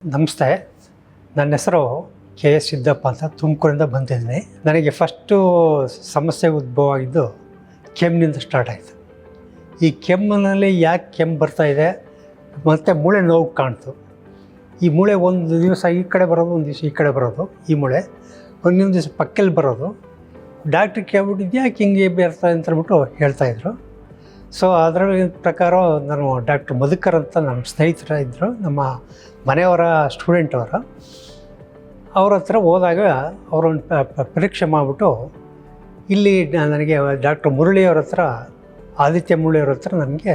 ನಮಸ್ತೆ. ನನ್ನ ಹೆಸರು ಕೆ ಎಸ್ ಸಿದ್ದಪ್ಪ ಅಂತ ತುಮಕೂರಿಂದ ಬಂದಿದ್ದೀನಿ. ನನಗೆ ಫಸ್ಟು ಸಮಸ್ಯೆ ಉದ್ಭವ ಆಗಿದ್ದು ಕೆಮ್ಮಿನಿಂದ ಸ್ಟಾರ್ಟ್ ಆಯಿತು. ಈ ಕೆಮ್ಮಿನಲ್ಲಿ ಯಾಕೆ ಕೆಮ್ಮು ಬರ್ತಾಯಿದೆ ಮತ್ತು ಮೂಳೆ ನೋವು ಕಾಣ್ತು. ಈ ಮೂಳೆ ಒಂದು ದಿವಸ ಈ ಕಡೆ ಬರೋದು, ಒಂದು ದಿವಸ ಈ ಕಡೆ ಬರೋದು, ಈ ಮೂಳೆ ಒಂದೊಂದು ದಿವಸ ಪಕ್ಕಲ್ಲಿ ಬರೋದು. ಡಾಕ್ಟ್ರಿಗೆ ಕೇಳ್ಬಿಟ್ಟಿದ್ದು ಯಾಕೆ ಹಿಂಗೆ ಬರ್ತಾಯಿದೆ ಅಂತಂದ್ಬಿಟ್ಟು ಹೇಳ್ತಾಯಿದ್ರು. ಸೊ ಅದರ ಪ್ರಕಾರ ನಾನು ಡಾಕ್ಟ್ರ್ ಮಧುಕರ್ ಅಂತ ನಮ್ಮ ಸ್ನೇಹಿತರ ಇದ್ದರು, ನಮ್ಮ ಮನೆಯವರ ಸ್ಟೂಡೆಂಟ್ ಅವ್ರ ಹತ್ರ ಹೋದಾಗ ಅವರೊಂದು ಪರೀಕ್ಷೆ ಮಾಡಿಬಿಟ್ಟು ಇಲ್ಲಿ ನನಗೆ ಡಾಕ್ಟ್ರ್ ಮುರಳಿಯವ್ರ ಹತ್ರ, ಆದಿತ್ಯ ಮುರಳಿಯವ್ರ ಹತ್ರ ನನಗೆ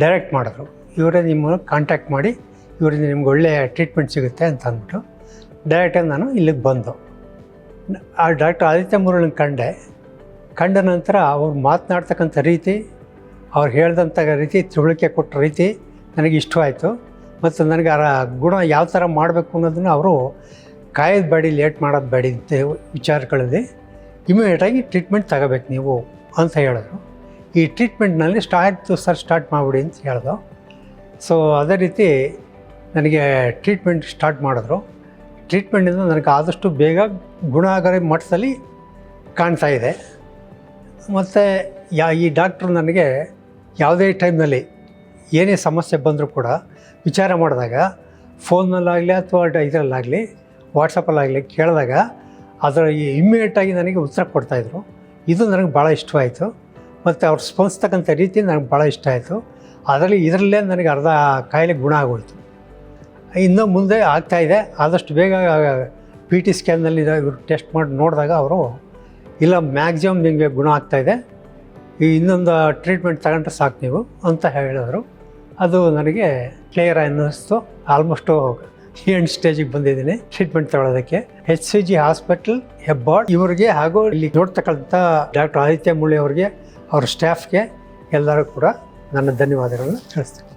ಡೈರೆಕ್ಟ್ ಮಾಡಿದ್ರು. ಇವರೇ ನಿಮ್ಮನ್ನು ಕಾಂಟ್ಯಾಕ್ಟ್ ಮಾಡಿ, ಇವರಿಂದ ನಿಮ್ಗೆ ಒಳ್ಳೆಯ ಟ್ರೀಟ್ಮೆಂಟ್ ಸಿಗುತ್ತೆ ಅಂತ ಅಂದ್ಬಿಟ್ಟು ಡೈರೆಕ್ಟಾಗಿ ನಾನು ಇಲ್ಲಿಗೆ ಬಂದು ಆ ಡಾಕ್ಟ್ರ್ ಆದಿತ್ಯ ಮುರಳಿನ ಕಂಡ ನಂತರ ಅವ್ರು ಮಾತನಾಡ್ತಕ್ಕಂಥ ರೀತಿ, ಅವ್ರು ಹೇಳ್ದಂಥ ರೀತಿ, ತಿಳುವಳಿಕೆ ಕೊಟ್ಟ ರೀತಿ ನನಗೆ ಇಷ್ಟವಾಯಿತು. ಮತ್ತು ನನಗೆ ಆ ಗುಣ ಯಾವ ಥರ ಮಾಡಬೇಕು ಅನ್ನೋದನ್ನು ಅವರು ಕಾಯೋದು ಬೇಡಿ, ಲೇಟ್ ಮಾಡೋದು ಬೇಡಿ ಅಂತ ವಿಚಾರಗಳಲ್ಲಿ ಇಮಿಡಿಯೇಟಾಗಿ ಟ್ರೀಟ್ಮೆಂಟ್ ತಗೋಬೇಕು ನೀವು ಅಂತ ಹೇಳಿದ್ರು. ಈ ಟ್ರೀಟ್ಮೆಂಟ್ನಲ್ಲಿ ಸ್ಟಾರ್ಟ್ ಮಾಡಿಬಿಡಿ ಅಂತ ಹೇಳಿದ್ರು. ಸೊ ಅದೇ ರೀತಿ ನನಗೆ ಟ್ರೀಟ್ಮೆಂಟ್ ಸ್ಟಾರ್ಟ್ ಮಾಡಿದ್ರು. ಟ್ರೀಟ್ಮೆಂಟಿಂದ ನನಗೆ ಆದಷ್ಟು ಬೇಗ ಗುಣ ಆಗೋ ಮಟ್ಟದಲ್ಲಿ ಕಾಣ್ತಾಯಿದೆ. ಮತ್ತು ಈ ಡಾಕ್ಟ್ರು ನನಗೆ ಯಾವುದೇ ಟೈಮ್ನಲ್ಲಿ ಏನೇ ಸಮಸ್ಯೆ ಬಂದರೂ ಕೂಡ ವಿಚಾರ ಮಾಡಿದಾಗ, ಫೋನ್ನಲ್ಲಾಗಲಿ ಅಥವಾ ಇದರಲ್ಲಾಗಲಿ ವಾಟ್ಸಪ್ಪಲ್ಲಾಗಲಿ ಕೇಳಿದಾಗ ಅದರ ಇಮ್ಮಿಡಿಯೇಟಾಗಿ ನನಗೆ ಉತ್ತರ ಕೊಡ್ತಾಯಿದ್ರು. ಇದು ನನಗೆ ಭಾಳ ಇಷ್ಟವಾಯಿತು. ಮತ್ತು ಅವ್ರು ಸ್ಪಂದಿಸ್ತಕ್ಕಂಥ ರೀತಿ ನನಗೆ ಭಾಳ ಇಷ್ಟ ಆಯಿತು. ಇದರಲ್ಲೇ ನನಗೆ ಅರ್ಧ ಕಾಯಿಲೆ ಗುಣ ಆಗೋಯಿತು. ಇನ್ನೂ ಮುಂದೆ ಆಗ್ತಾಯಿದೆ. ಆದಷ್ಟು ಬೇಗ PT ಸ್ಕ್ಯಾನ್ನಲ್ಲಿ ಇವರು ಟೆಸ್ಟ್ ಮಾಡಿ ನೋಡಿದಾಗ ಅವರು ಇಲ್ಲ, ಮ್ಯಾಕ್ಸಿಮಮ್ ನಿಮಗೆ ಗುಣ ಆಗ್ತಾಯಿದೆ, ಈ ಇನ್ನೊಂದು ಟ್ರೀಟ್ಮೆಂಟ್ ತಗೊಂಡ್ರೆ ಸಾಕು ನೀವು ಅಂತ ಹೇಳಿದರು. ಅದು ನನಗೆ ಕ್ಲಿಯರ್ ಅನ್ನಿಸ್ತು. ಆಲ್ಮೋಸ್ಟು ಎಂಡ್ ಸ್ಟೇಜಿಗೆ ಬಂದಿದ್ದೀನಿ ಟ್ರೀಟ್ಮೆಂಟ್ ತಗೊಳ್ಳೋದಕ್ಕೆ. HCG ಹಾಸ್ಪಿಟಲ್ ಹೆಬ್ಬಾಳ್ ಇವರಿಗೆ ಹಾಗೂ ಇಲ್ಲಿ ನೋಡ್ತಕ್ಕಂಥ ಡಾಕ್ಟರ್ ಆದಿತ್ಯ ಮುರಳಿ ಅವರಿಗೆ, ಅವ್ರ ಸ್ಟಾಫ್ಗೆ ಎಲ್ಲರೂ ಕೂಡ ನನ್ನ ಧನ್ಯವಾದಗಳನ್ನು ತಿಳಿಸ್ತೀನಿ.